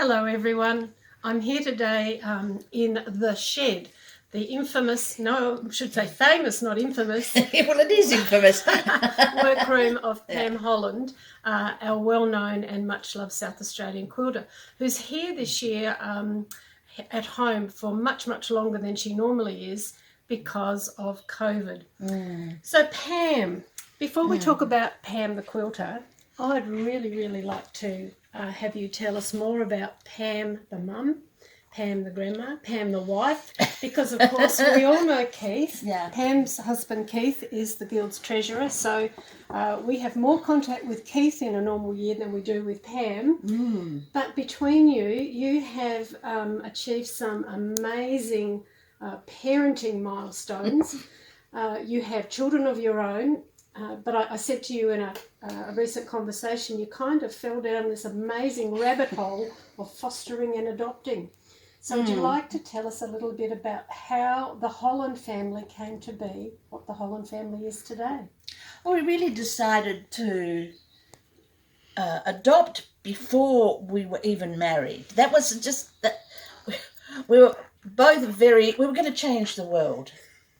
Hello everyone, I'm here today in the shed, the infamous, no, I should say famous, not infamous, Well, it is infamous. workroom of Pam Yeah. Holland, our well-known and much-loved South Australian quilter, who's here this year at home for much, much longer than she normally is because of COVID. So Pam, before we talk about Pam the quilter, I'd really like to have you tell us more about Pam the mum, Pam the grandma, Pam the wife, because of course we all know Keith. Yeah. Pam's husband Keith is the Guild's treasurer, so we have more contact with Keith in a normal year than we do with Pam. But between you, you have achieved some amazing parenting milestones. You have children of your own, but I said to you in a recent conversation, you kind of fell down this amazing rabbit hole of fostering and adopting. So would you like to tell us a little bit about how the Holland family came to be what the Holland family is today? Well, we really decided to adopt before we were even married. That was just that we were both we were going to change the world,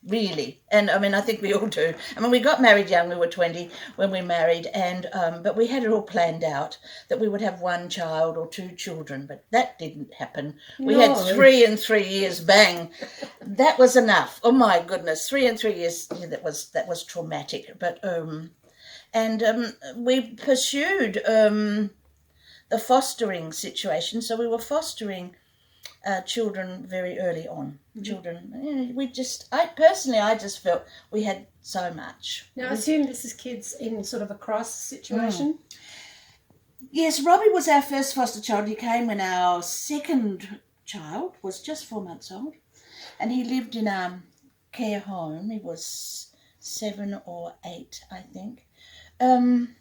really. And I mean, I think we all do. I mean, we got married young. We were 20 when we married, and but we had it all planned out that we would have one child or two children, but that didn't happen. We had 3 in 3 years, bang. That was enough. Oh my goodness, 3 in 3 years, yeah, that was traumatic. But we pursued the fostering situation. So we were fostering children very early on. Children, I just felt we had so much. Now I assume this is kids in sort of a crisis situation. Yes, Robbie was our first foster child. He came when our second child was just 4 months old, and he lived in a care home. He was 7 or 8, I think. And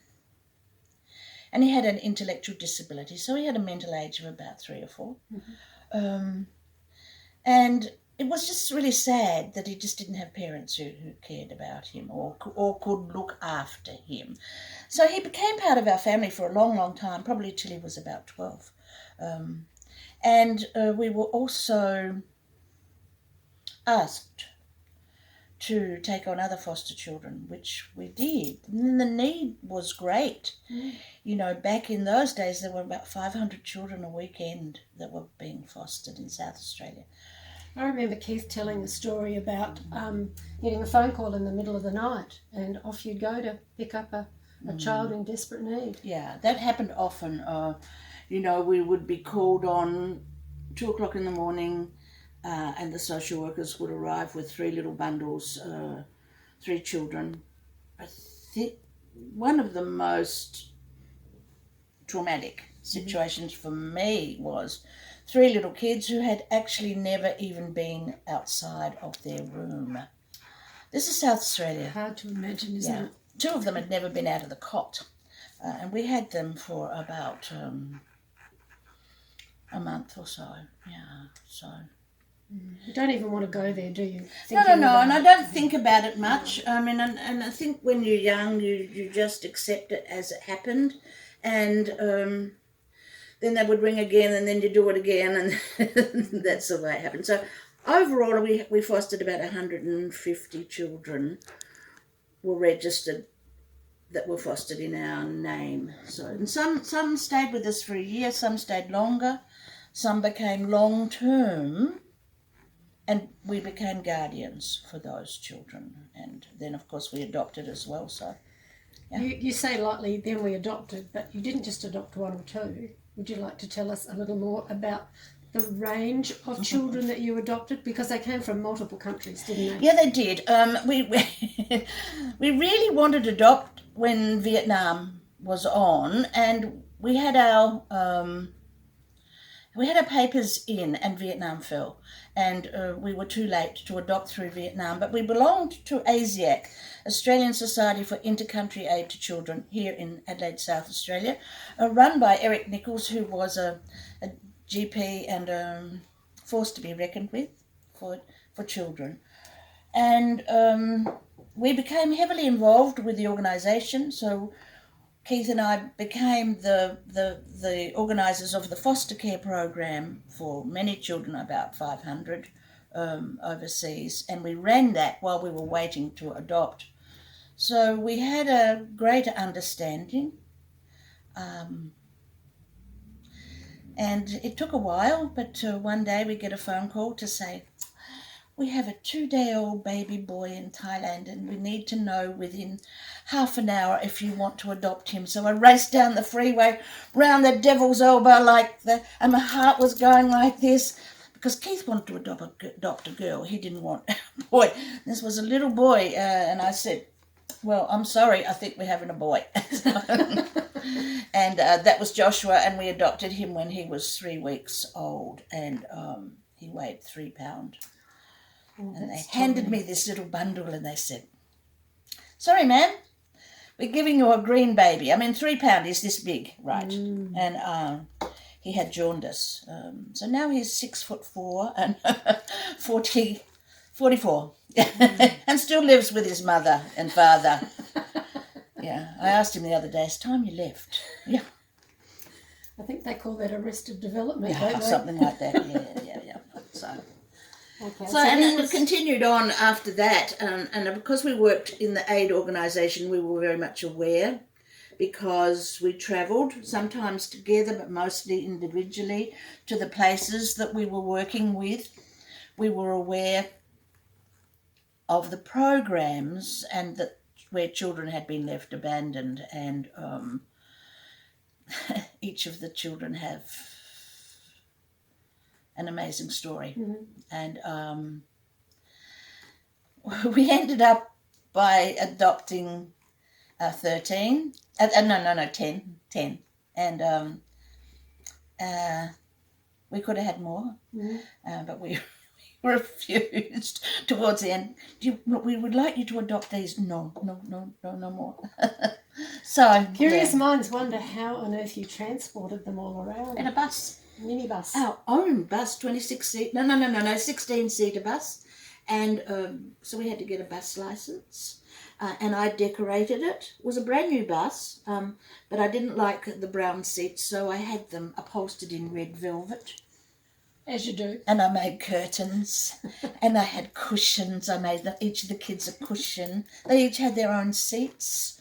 he had an intellectual disability, so he had a mental age of about 3 or 4. And it was just really sad that he just didn't have parents who cared about him or could look after him. So he became part of our family for a long time, probably till he was about 12. And we were also asked to take on other foster children, which we did. And the need was great. You know, back in those days, there were about 500 children a weekend that were being fostered in South Australia. I remember Keith telling the story about getting a phone call in the middle of the night and off you'd go to pick up a child in desperate need. Yeah, that happened often. You know, we would be called on 2 o'clock in the morning, and the social workers would arrive with 3 little bundles, 3 children. I think one of the most traumatic situations for me was 3 little kids who had actually never even been outside of their room. This is South Australia. Hard to imagine, isn't it? 2 of them had never been out of the cot, and we had them for about a month or so. Yeah, so. You don't even want to go there, do you? No, and I don't think about it much. I mean, and I think when you're young, you just accept it as it happened, and then they would ring again, and then you do it again, and that's the way it happened. So overall, we fostered about 150 children were registered that were fostered in our name. So, and some stayed with us for a year, some stayed longer, some became long-term, and we became guardians for those children. And then, of course, we adopted as well. So, yeah. You say lightly, then we adopted, but you didn't just adopt 1 or 2. Would you like to tell us a little more about the range of children that you adopted? Because they came from multiple countries, didn't they? Yeah, they did. We really wanted to adopt when Vietnam was on, and we had our papers in, and Vietnam fell, and we were too late to adopt through Vietnam. But we belonged to ASIAC, Australian Society for Intercountry Aid to Children, here in Adelaide, South Australia, run by Eric Nichols, who was a GP and force to be reckoned with for children. And we became heavily involved with the organisation, so Keith and I became the organisers of the foster care program for many children, about 500 overseas, and we ran that while we were waiting to adopt. So we had a greater understanding, and it took a while, but one day we get a phone call to say, we have a 2-day-old baby boy in Thailand and we need to know within half an hour if you want to adopt him. So I raced down the freeway, round the devil's elbow and my heart was going like this because Keith wanted to adopt a girl. He didn't want a boy. This was a little boy, and I said, well, I'm sorry, I think we're having a boy. And that was Joshua, and we adopted him when he was 3 weeks old, and he weighed 3 pounds. And they handed me this little bundle and they said, sorry, ma'am, we're giving you a green baby. I mean, 3 pounds is this big, right? And he had jaundice. So now he's 6'4" and 44 and still lives with his mother and father. Yeah, I asked him the other day, it's time you left. Yeah. I think they call that arrested development, don't they? Something like that, yeah. So... Okay, So and then we continued on after that, and because we worked in the aid organisation, we were very much aware because we travelled, sometimes together but mostly individually, to the places that we were working with. We were aware of the programs and that where children had been left abandoned, and each of the children have an amazing story. And we ended up by adopting 10, and we could have had more, but we refused towards the end. We would like you to adopt these. No more. So Curious minds wonder how on earth you transported them all around. in a bus. Minibus. Our own bus, 26-seat, 16-seater bus. And so we had to get a bus licence. And I decorated it. It was a brand new bus, but I didn't like the brown seats, so I had them upholstered in red velvet. As you do. And I made curtains, and I had cushions. I made each of the kids a cushion. They each had their own seats.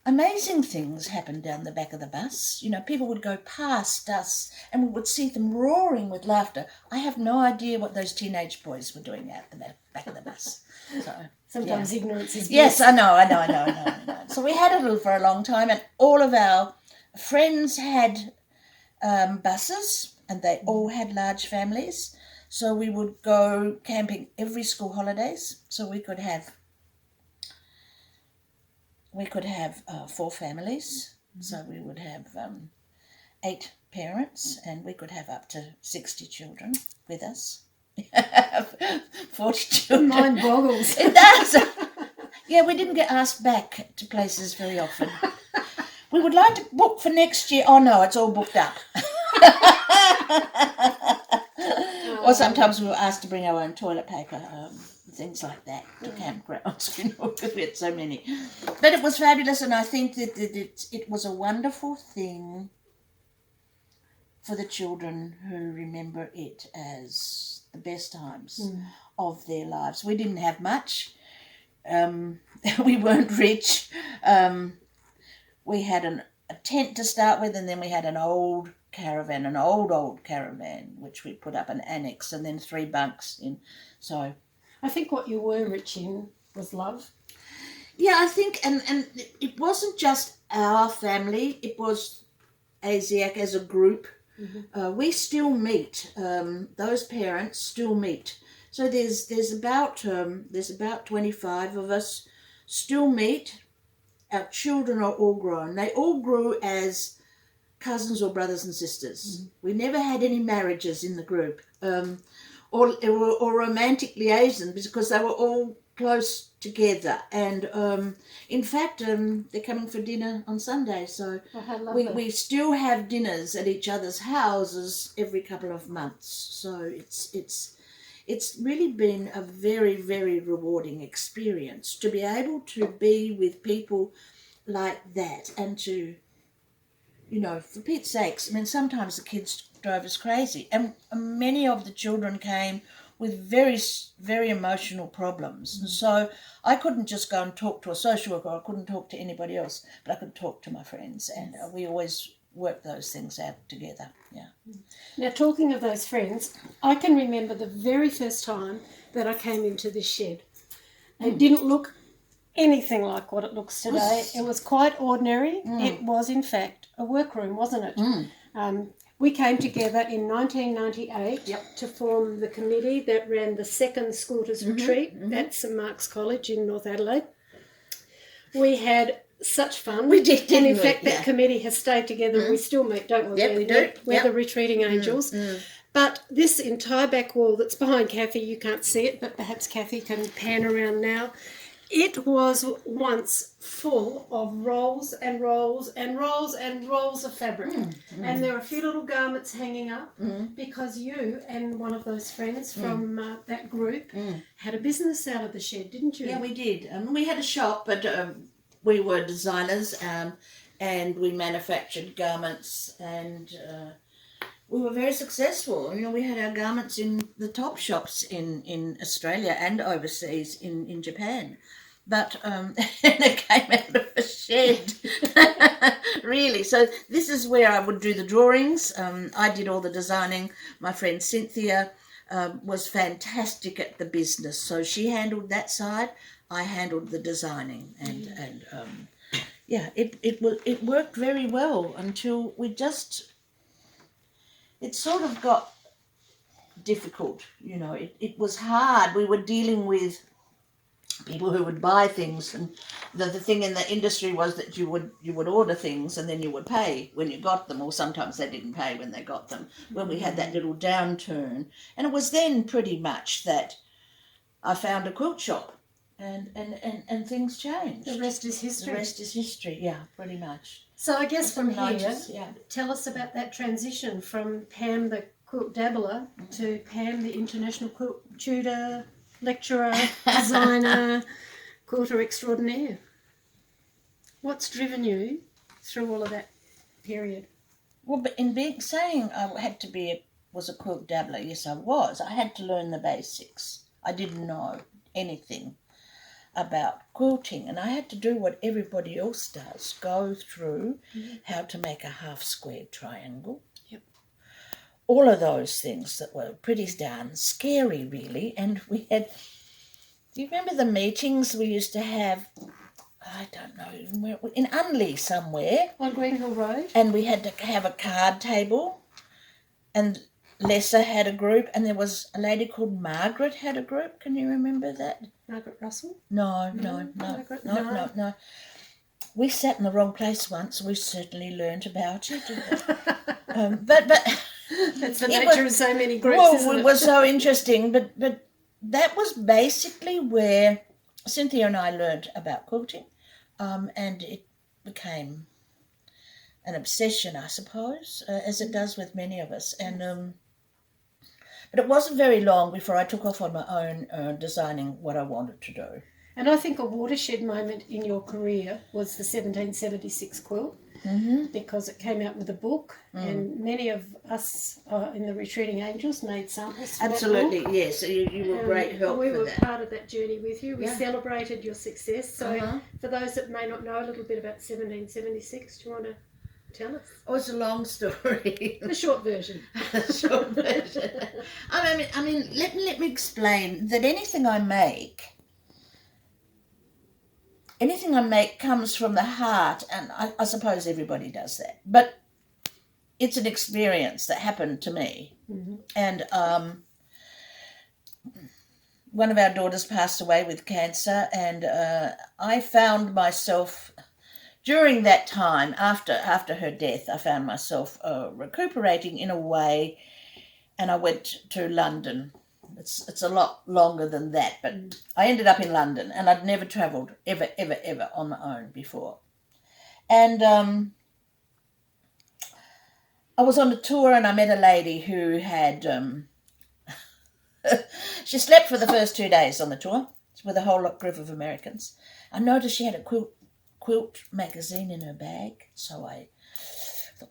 Amazing things happened down the back of the bus. You know, people would go past us and we would see them roaring with laughter. I have no idea what those teenage boys were doing out the back of the bus. So sometimes ignorance is bliss. Yes, I know. So we had it for a long time, and all of our friends had buses, and they all had large families. So we would go camping every school holidays, so we could have 4 families, so we would have 8 parents, and we could have up to 60 children with us. 40 children. Mind boggles. It does. Yeah, we didn't get asked back to places very often. We would like to book for next year. Oh no, it's all booked up. Or sometimes we were asked to bring our own toilet paper. Things like that to campgrounds, because we had so many. But it was fabulous, and I think that it was a wonderful thing for the children who remember it as the best times of their lives. We didn't have much. We weren't rich. We had a tent to start with, and then we had an old caravan, old caravan, which we put up an annex, and then 3 bunks in. So I think what you were rich in was love. Yeah, I think, and it wasn't just our family, it was ASIAC as a group. We still meet, those parents still meet. So there's about 25 of us still meet. Our children are all grown. They all grew as cousins or brothers and sisters. We never had any marriages in the group. Or romantic liaison, because they were all close together. And in fact, they're coming for dinner on Sunday, so we still have dinners at each other's houses every couple of months. So it's really been a very, very rewarding experience to be able to be with people like that, and to, you know, for Pete's sakes, I mean, sometimes the kids drove us crazy, and many of the children came with very, very emotional problems, and so I couldn't just go and talk to a social worker, I couldn't talk to anybody else, but I could talk to my friends, and we always worked those things out together. Yeah. Now, talking of those friends, I can remember the very first time that I came into this shed. It didn't look anything like what it looks today. It was quite ordinary. It was, in fact, a workroom, wasn't it? We came together in 1998 to form the committee that ran the second Quilters retreat at St Mark's College in North Adelaide. We had such fun. We did, and in didn't fact, we? that committee has stayed together. We still meet, don't we? Yep, we do. We're the retreating angels. But this entire back wall that's behind Kathy, you can't see it, but perhaps Kathy can pan around now. It was once full of rolls and rolls and rolls and rolls of fabric. And there are a few little garments hanging up because you and one of those friends from that group had a business out of the shed, didn't you? Yeah, we did. We had a shop, but we were designers, and we manufactured garments, and we were very successful. You know, we had our garments in the top shops in Australia and overseas in Japan. But it came out of a shed, really. So this is where I would do the drawings. I did all the designing. My friend Cynthia was fantastic at the business. So she handled that side. I handled the designing, and yeah, it worked very well until it sort of got difficult. You know, it was hard. We were dealing with people who would buy things, and the thing in the industry was that you would order things and then you would pay when you got them, or sometimes they didn't pay when they got them. When we had that little downturn, and it was then pretty much that I found a quilt shop, and things changed. The rest is history. The rest is history. Yeah, pretty much. So I guess from here, yeah. tell us about that transition from Pam the quilt dabbler to Pam the international quilt tutor, lecturer, designer, quilter extraordinaire. What's driven you through all of that period? Well, but saying I had to was a quilt dabbler, yes, I was. I had to learn the basics. I didn't know anything about quilting, and I had to do what everybody else does, go through how to make a half square triangle. All of those things that were pretty darn scary, really. And we had, do you remember the meetings we used to have? I don't know, in Unley somewhere. On Greenhill Road? And we had to have a card table, and Lesser had a group, and there was a lady called Margaret had a group. Can you remember that? Margaret Russell? No. We sat in the wrong place once. We certainly learnt about it. But that's the nature of so many groups. Well, it was so interesting. But that was basically where Cynthia and I learnt about quilting, and it became an obsession, I suppose, as it does with many of us. And but it wasn't very long before I took off on my own, designing what I wanted to do. And I think a watershed moment in your career was the 1776 quilt, because it came out with a book, and many of us in the Retreating Angels made samples for Absolutely, that book. yes. You were great help we for were that. part of that journey with you. We celebrated your success. So for those that may not know a little bit about 1776, do you want to tell us? Oh, it's a long story. The short version. The short version. I mean, let me explain that anything I make comes from the heart, and I suppose everybody does that. But it's an experience that happened to me. And one of our daughters passed away with cancer, and I found myself, during that time, after her death, I found myself recuperating in a way, and I went to London. It's a lot longer than that, but I ended up in London, and I'd never travelled ever on my own before. And I was on a tour, and I met a lady who had she slept for the first 2 days on the tour with a whole group of Americans. I noticed she had a quilt magazine in her bag. So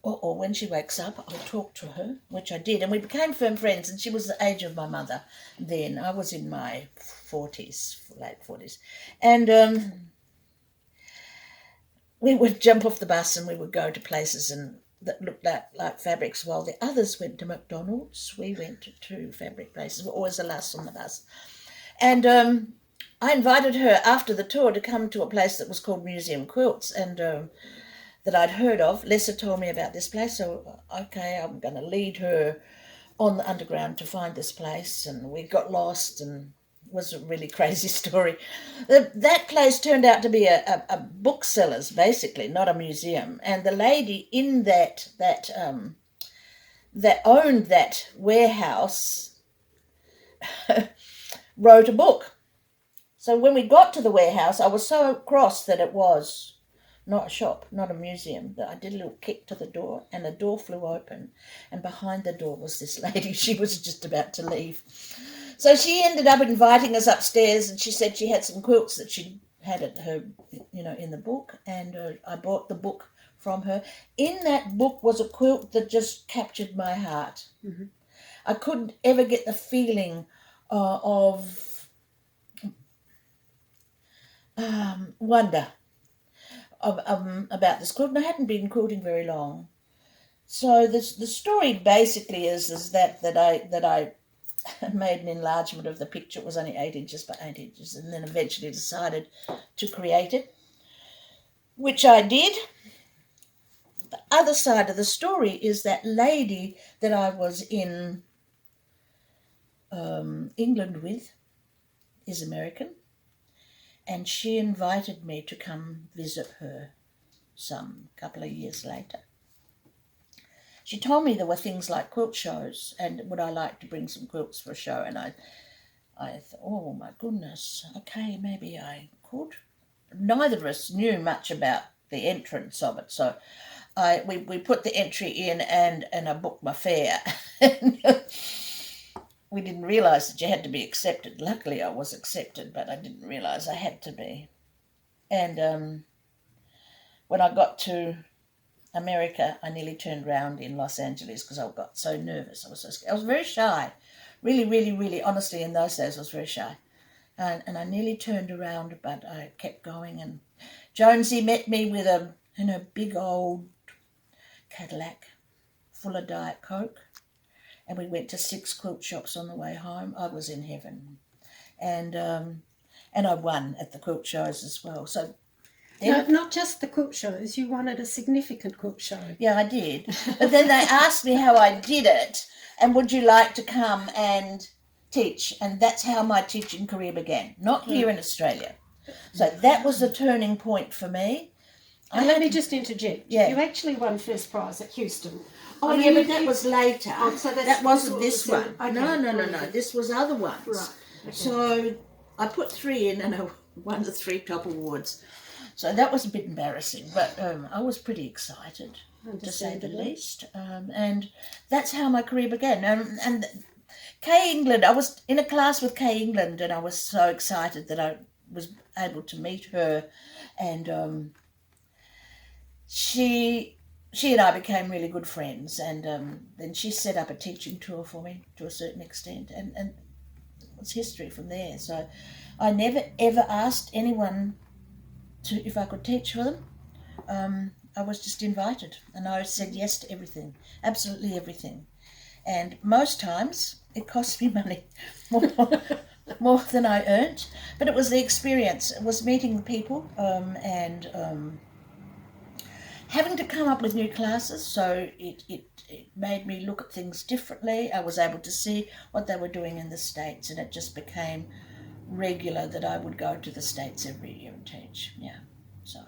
or when she wakes up, I'll talk to her, which I did. And we became firm friends, and she was the age of my mother then. I was in my 40s, late 40s. And we would jump off the bus and we would go to places that looked like fabrics, while the others went to McDonald's. We went to fabric places. We're always the last on the bus. And I invited her after the tour to come to a place that was called Museum Quilts, and that I'd heard of. Lessa told me about this place, so okay, I'm going to lead her on the underground to find this place. And we got lost, and it was a really crazy story. That place turned out to be a bookseller's, basically, not a museum. And the lady in that owned that warehouse wrote a book. So when we got to the warehouse, I was so cross that it was not a shop, not a museum, that I did a little kick to the door, and the door flew open, and behind the door was this lady. She was just about to leave. So she ended up inviting us upstairs, and she said she had some quilts that she had at her, in the book, and I bought the book from her. In that book was a quilt that just captured my heart. Mm-hmm. I couldn't ever get the feeling of wonder about this quilt, and I hadn't been quilting very long. So the story basically is that I made an enlargement of the picture. It was only 8 inches by 8 inches, and then eventually decided to create it, which I did. The other side of the story is that lady that I was in England with is American. And she invited me to come visit her some couple of years later. She told me there were things like quilt shows, and would I like to bring some quilts for a show? And I thought, oh my goodness, okay, maybe I could. Neither of us knew much about the entrance of it, so we put the entry in, and I booked my fare. We didn't realise that you had to be accepted. Luckily I was accepted, but I didn't realise I had to be. And when I got to America, I nearly turned round in Los Angeles because I got so nervous. I was so scared. I was very shy. Really, really, really, honestly, in those days I was very shy. And I nearly turned around, but I kept going. And Jonesy met me with a big old Cadillac full of Diet Coke. And we went to 6 quilt shops on the way home. I was in heaven. And I won at the quilt shows as well. So no, not just the quilt shows. You won at a significant quilt show. Yeah, I did. But then they asked me how I did it, and would you like to come and teach? And that's how my teaching career began, not here in Australia. So that was the turning point for me. Let me just interject. Yeah. You actually won first prize at Houston. Oh, yeah, but that was later. Oh, so that wasn't this one. Okay. No. This was other ones. Right. Okay. So I put 3 in, and I won the 3 top awards. So that was a bit embarrassing, but I was pretty excited, to say the least. And that's how my career began. And Kay England, I was in a class with Kay England, and I was so excited that I was able to meet her. And she and I became really good friends. And then she set up a teaching tour for me to a certain extent. And it's history from there. So I never, ever asked anyone if I could teach for them. I was just invited, and I said yes to everything, absolutely everything. And most times it cost me money, more than I earned, but it was the experience. It was meeting the people, and having to come up with new classes. So it made me look at things differently. I was able to see what they were doing in the States, and it just became regular that I would go to the States every year and teach. Yeah, so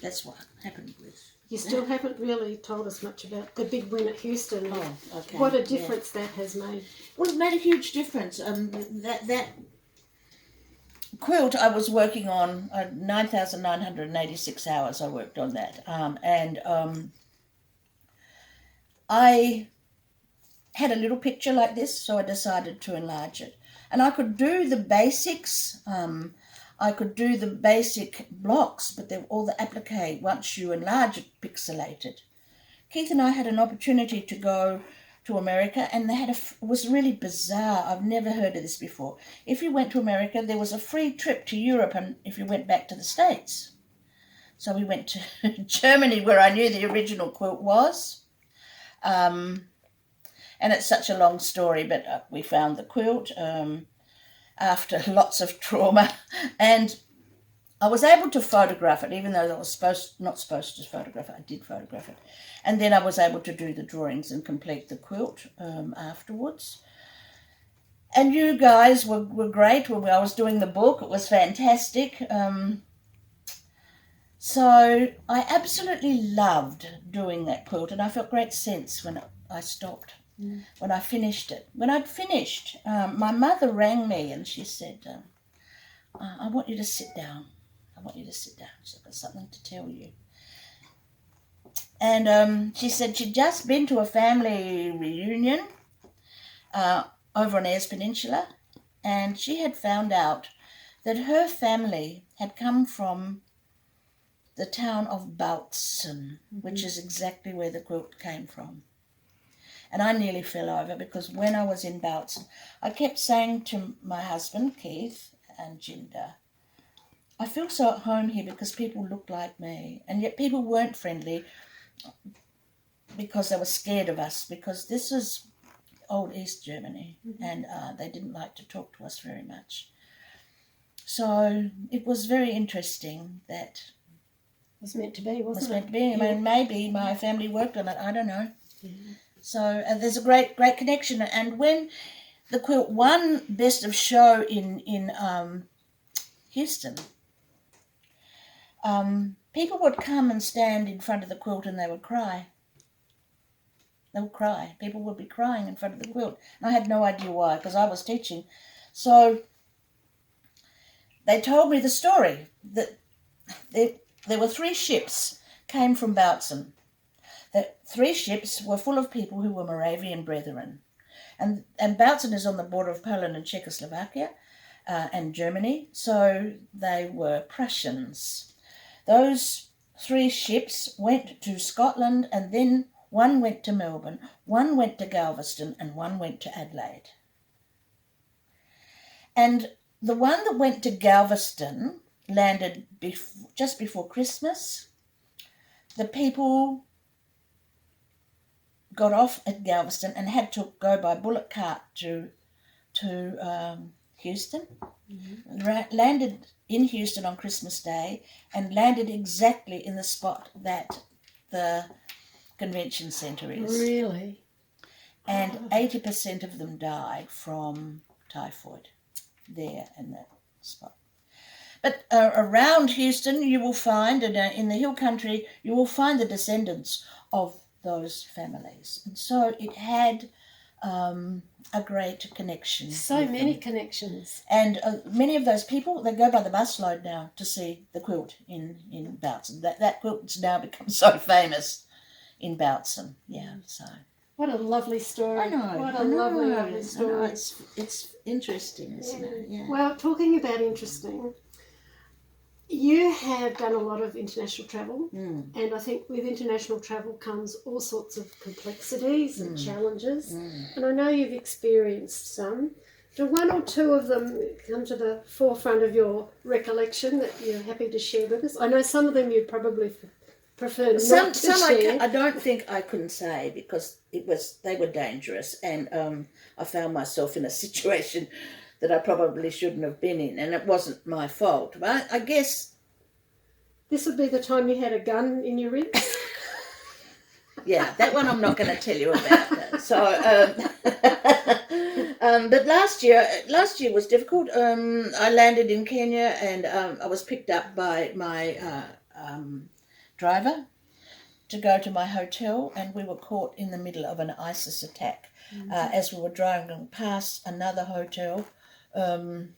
that's what happened with. You still haven't really told us much about the big win at Houston. Oh, okay. What a difference that has made. Well, it made a huge difference. That quilt I was working on, 9,986 hours I worked on that. And I had a little picture like this, so I decided to enlarge it. And I could do the basics. I could do the basic blocks, but all the applique, once you enlarge it, pixelated. Keith and I had an opportunity to go to America, and they had it was really bizarre. I've never heard of this before. If you went to America, there was a free trip to Europe, and if you went back to the States. So we went to Germany, where I knew the original quilt was. And it's such a long story, but we found the quilt after lots of trauma, and I was able to photograph it, even though I was not supposed to photograph it. I did photograph it. And then I was able to do the drawings and complete the quilt afterwards. And you guys were great when I was doing the book. It was fantastic. So I absolutely loved doing that quilt, and I felt great sense when I stopped, when I finished it. When I'd finished, my mother rang me and she said, I want you to sit down. I want you to sit down. She's got something to tell you. And she said she'd just been to a family reunion over on Ayers Peninsula, and she had found out that her family had come from the town of Bautzen, which is exactly where the quilt came from. And I nearly fell over, because when I was in Bautzen, I kept saying to my husband, Keith, and Jinder, I feel so at home here because people look like me, and yet people weren't friendly because they were scared of us, because this is old East Germany, and they didn't like to talk to us very much. So it was very interesting that It was meant to be, wasn't it? It was meant to be. I mean, maybe my family worked on it. I don't know. Mm-hmm. So there's a great connection. And when the quilt won Best of Show in Houston, people would come and stand in front of the quilt and they would cry. They would cry. People would be crying in front of the quilt. And I had no idea why, because I was teaching. So they told me the story that there were 3 ships came from Bautzen. The 3 ships were full of people who were Moravian brethren. And Bautzen is on the border of Poland and Czechoslovakia and Germany, so they were Prussians. Those 3 ships went to Scotland, and then one went to Melbourne, one went to Galveston, and one went to Adelaide. And the one that went to Galveston landed just before Christmas. The people got off at Galveston and had to go by bullock cart to Houston. Mm-hmm. Landed in Houston on Christmas Day and landed exactly in the spot that the convention centre is. Really? And 80% of them died from typhoid there in that spot. But around Houston, you will find, and in the hill country, you will find the descendants of those families. And so it had a great connection. So many connections. And many of those people, they go by the busload now to see the quilt in Bautzen. That quilt's now become so famous in Bautzen. Yeah, so. What a lovely story. I know. What a lovely story. It's interesting, isn't it? Yeah. Well, talking about interesting, you have done a lot of international travel, and I think with international travel comes all sorts of complexities and challenges, and I know you've experienced some. Do 1 or 2 of them come to the forefront of your recollection that you're happy to share with us? I know some of them you probably prefer not to share. I don't think I couldn't say, because they were dangerous, and I found myself in a situation that I probably shouldn't have been in, and it wasn't my fault. But I guess... This would be the time you had a gun in your ribs? Yeah, that one I'm not going to tell you about. So, but last year was difficult. I landed in Kenya, and I was picked up by my driver to go to my hotel, and we were caught in the middle of an ISIS attack as we were driving past another hotel. And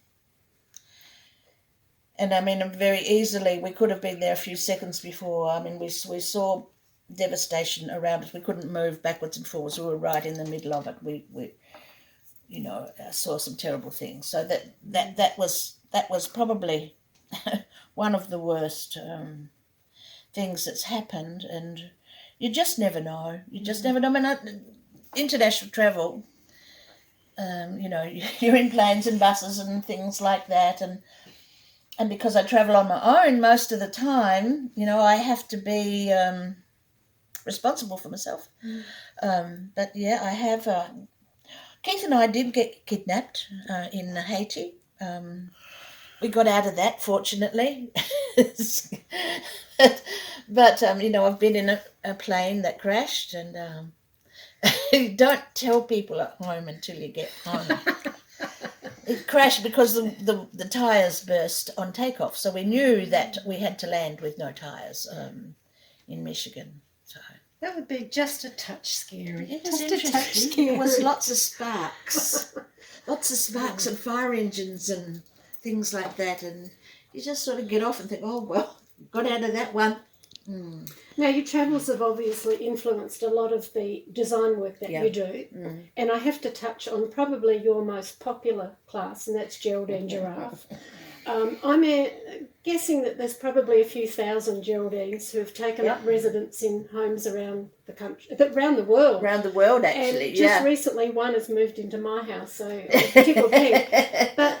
I mean, very easily, we could have been there a few seconds before. I mean, we saw devastation around us. We couldn't move backwards and forwards. We were right in the middle of it. We saw some terrible things. So that was probably one of the worst things that's happened, and you just never know. You just never know. I mean, international travel, you're in planes and buses and things like that, and because I travel on my own most of the time, I have to be responsible for myself. But yeah, I have. Keith and I did get kidnapped in Haiti. We got out of that, fortunately. but I've been in a plane that crashed, and don't tell people at home until you get home. It crashed because the tyres burst on takeoff, so we knew that we had to land with no tyres in Michigan. So that would be just a touch scary. It was just a touch interesting. scary. There was lots of sparks. And fire engines and things like that, and you just sort of get off and think, oh well, got out of that one. Now, your travels have obviously influenced a lot of the design work that you do, and I have to touch on probably your most popular class, and that's Geraldine Giraffe. I'm guessing that there's probably a few thousand Geraldines who have taken up residence in homes around the country, around the world. Around the world, actually, and just recently one has moved into my house, so I'm tickled pink. But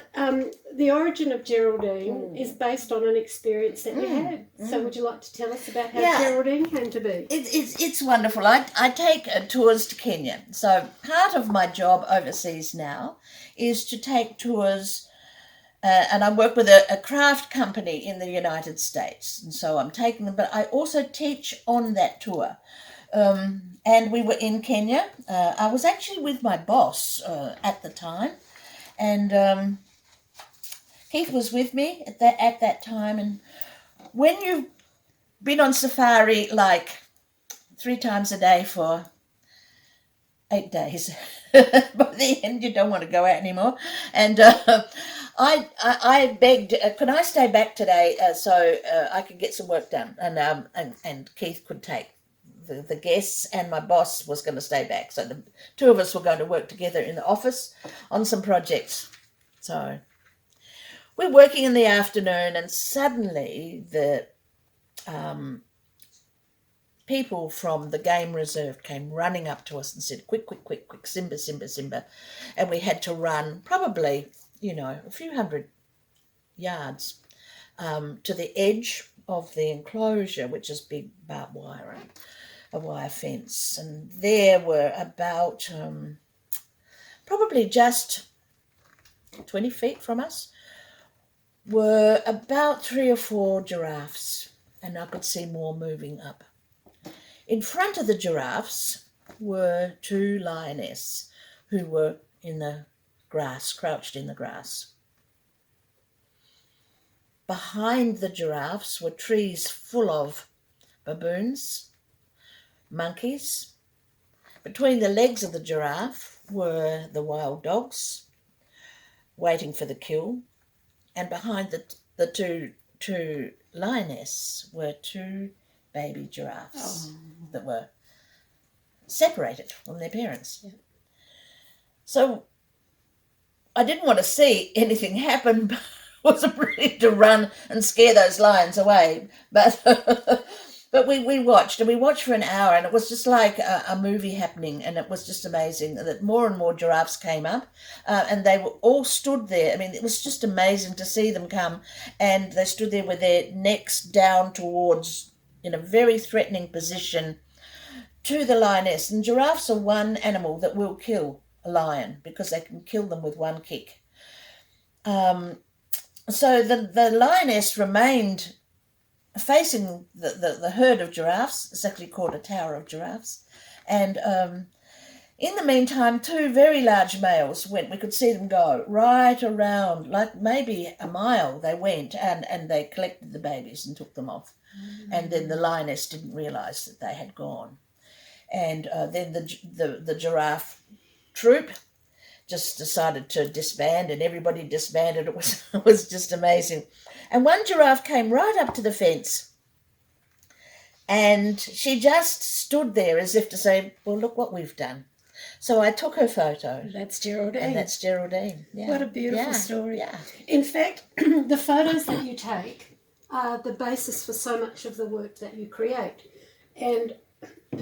the origin of Geraldine is based on an experience that you had. So would you like to tell us about how Geraldine came to be? It's wonderful. I take tours to Kenya. So part of my job overseas now is to take tours. And I work with a craft company in the United States. And so I'm taking them, but I also teach on that tour. And we were in Kenya. I was actually with my boss at the time. And Keith was with me at that time. And when you've been on safari like 3 times a day for 8 days, by the end you don't want to go out anymore. And I begged, could I stay back today so I could get some work done, and Keith could take the guests, and my boss was going to stay back. So the 2 of us were going to work together in the office on some projects. So we're working in the afternoon, and suddenly the people from the game reserve came running up to us and said, quick, Simba, Simba, Simba. And we had to run probably, a few hundred yards to the edge of the enclosure, which is big barbed wire and a wire fence. And there were about probably just 20 feet from us were about 3 or 4 giraffes, and I could see more moving up. In front of the giraffes were 2 lionesses who were in the grass, crouched in the grass. Behind the giraffes were trees full of baboons, monkeys. Between the legs of the giraffe were the wild dogs waiting for the kill. And behind the two lionesses were 2 baby giraffes that were separated from their parents. Yeah. So I didn't want to see anything happen, but wasn't ready to run and scare those lions away. But but we watched, and we watched for an hour, and it was just like a movie happening, and it was just amazing that more and more giraffes came up, and they were all stood there. I mean, it was just amazing to see them come, and they stood there with their necks down towards, in a very threatening position, to the lioness. And giraffes are one animal that will kill a lion because they can kill them with one kick. So the lioness remained facing the herd of giraffes. It's actually called a tower of giraffes. And in the meantime, 2 very large males went. We could see them go right around, like maybe a mile they went, and they collected the babies and took them off. And then the lioness didn't realise that they had gone. And then the giraffe troop just decided to disband, and everybody disbanded. It was just amazing. And one giraffe came right up to the fence, and she just stood there as if to say, well, look what we've done. So I took her photo. That's Geraldine. And that's Geraldine. Yeah. What a beautiful Yeah, story. Yeah. In fact, the photos that you take are the basis for so much of the work that you create. And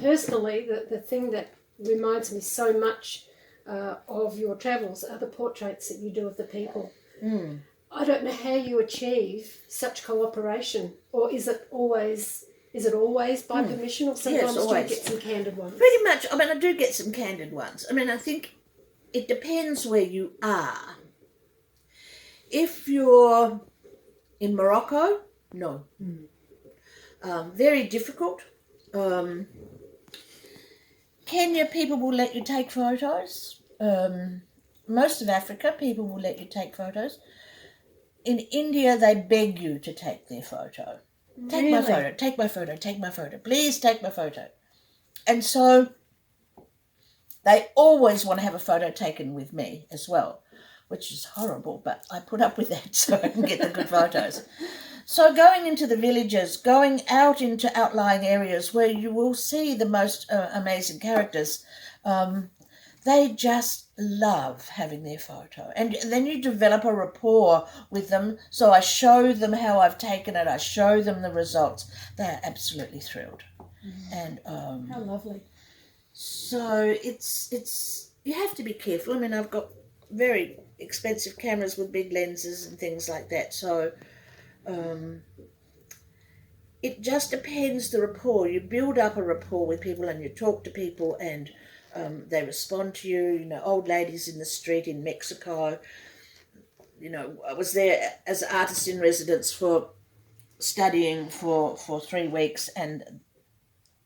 personally, the thing that reminds me so much of your travels are the portraits that you do of the people. Mm. I don't know how you achieve such cooperation, or is it always by permission, or sometimes do you get some candid ones? Pretty much. I mean, I do get some candid ones. I mean, I think it depends where you are. If you're in Morocco, no. Very difficult. Kenya, people will let you take photos. Most of Africa, people will let you take photos. In India, they beg you to take their photo. Take my photo, take my photo, take my photo. Please take my photo. And so they always want to have a photo taken with me as well, which is horrible, but I put up with that so I can get the good photos. So going into the villages, going out into outlying areas where you will see the most amazing characters, they just love having their photo. And then you develop a rapport with them. So I show them how I've taken it. I show them the results. They're absolutely thrilled. And how lovely. So it's you have to be careful. I mean, I've got very expensive cameras with big lenses and things like that. So it just depends the rapport. You build up a rapport with people and you talk to people and they respond to you. You know, old ladies in the street in Mexico. You know, I was there as an artist in residence for studying for 3 weeks, and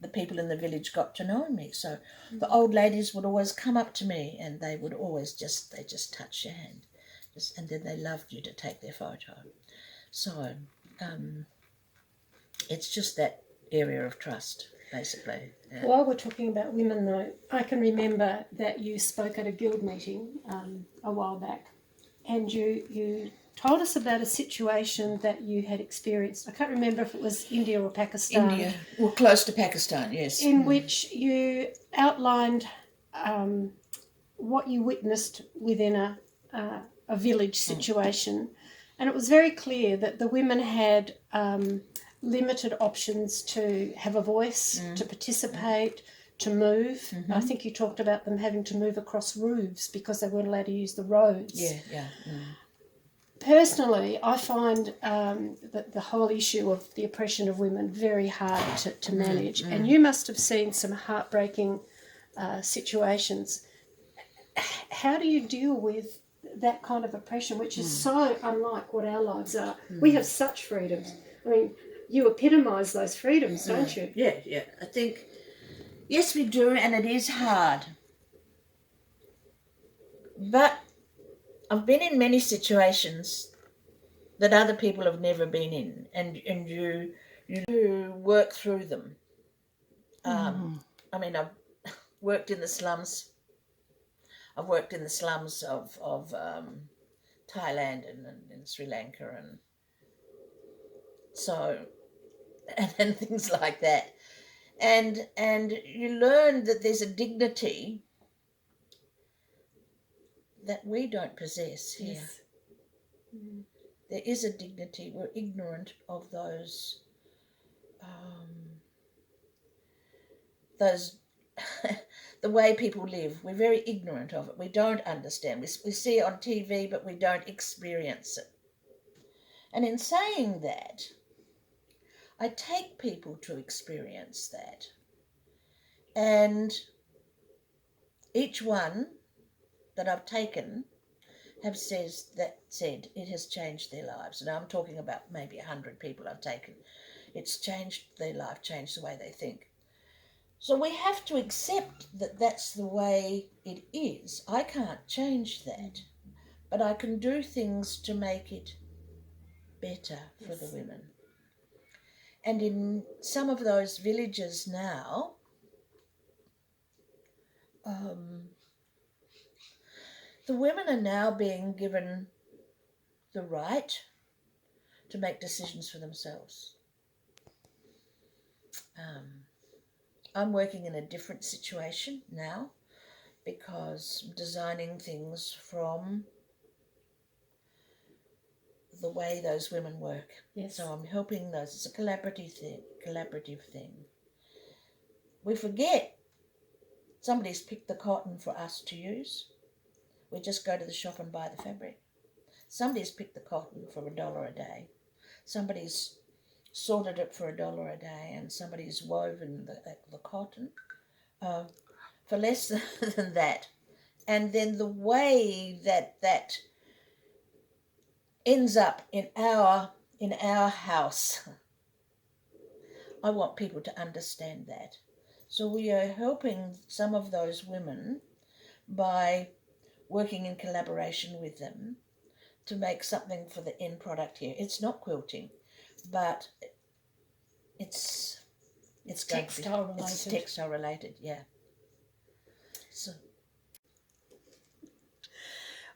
the people in the village got to know me. So the old ladies would always come up to me and they would always just touch your hand. And then they loved you to take their photo. So it's just that area of trust, basically. Yeah. While we're talking about women, though, I can remember that you spoke at a guild meeting a while back, and you told us about a situation that you had experienced. I can't remember if it was India or Pakistan. India, well, close to Pakistan, yes. In which you outlined what you witnessed within a village situation, and it was very clear that the women had limited options to have a voice, to participate, to move. I think you talked about them having to move across roofs because they weren't allowed to use the roads. Yeah. Personally, I find that the whole issue of the oppression of women very hard to manage. And you must have seen some heartbreaking situations. How do you deal with that kind of oppression, which is so unlike what our lives are? We have such freedoms. I mean, you epitomise those freedoms, don't you? Yeah. I think, yes, we do, and it is hard. But I've been in many situations that other people have never been in, and you work through them. I mean, I've worked in the slums. I've worked in the slums of Thailand and Sri Lanka, and so and things like that, and you learn that there's a dignity that we don't possess here. Yes. There is a dignity. We're ignorant of those the way people live. We're very ignorant of it. We don't understand. We see it on TV, but we don't experience it. And in saying that, I take people to experience that. And each one that I've taken have said it has changed their lives. And I'm talking about maybe 100 people I've taken. It's changed their life, changed the way they think. So we have to accept that that's the way it is. I can't change that, but I can do things to make it better for the women. And in some of those villages now, the women are now being given the right to make decisions for themselves. I'm working in a different situation now. because I'm designing things from the way those women work. Yes. So I'm helping those. It's a collaborative thing. We forget somebody's picked the cotton for us to use. We just go to the shop and buy the fabric. Somebody's picked the cotton for $1 a day. Somebody's sorted it for $1 a day, and somebody's woven the cotton for less than that. And then the way that ends up in our house, I want people to understand that. So we are helping some of those women by working in collaboration with them to make something for the end product here. It's not quilting, but it's textile related. It's textile related, yeah. So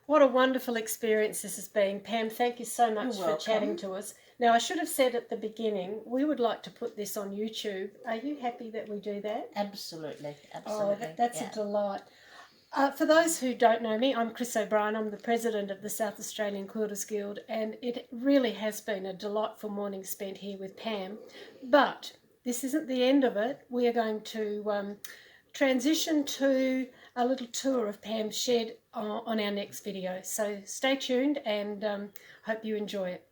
what a wonderful experience this has been. Pam, thank you so much You're for welcome. chatting to us. Now, I should have said at the beginning, we would like to put this on YouTube. Are you happy that we do that? absolutely. Oh, that's yeah. a delight. For those who don't know me, I'm Chris O'Brien. I'm the president of the South Australian Quilters Guild, and it really has been a delightful morning spent here with Pam. But this isn't the end of it. We are going to transition to a little tour of Pam's shed on our next video. So stay tuned, and hope you enjoy it.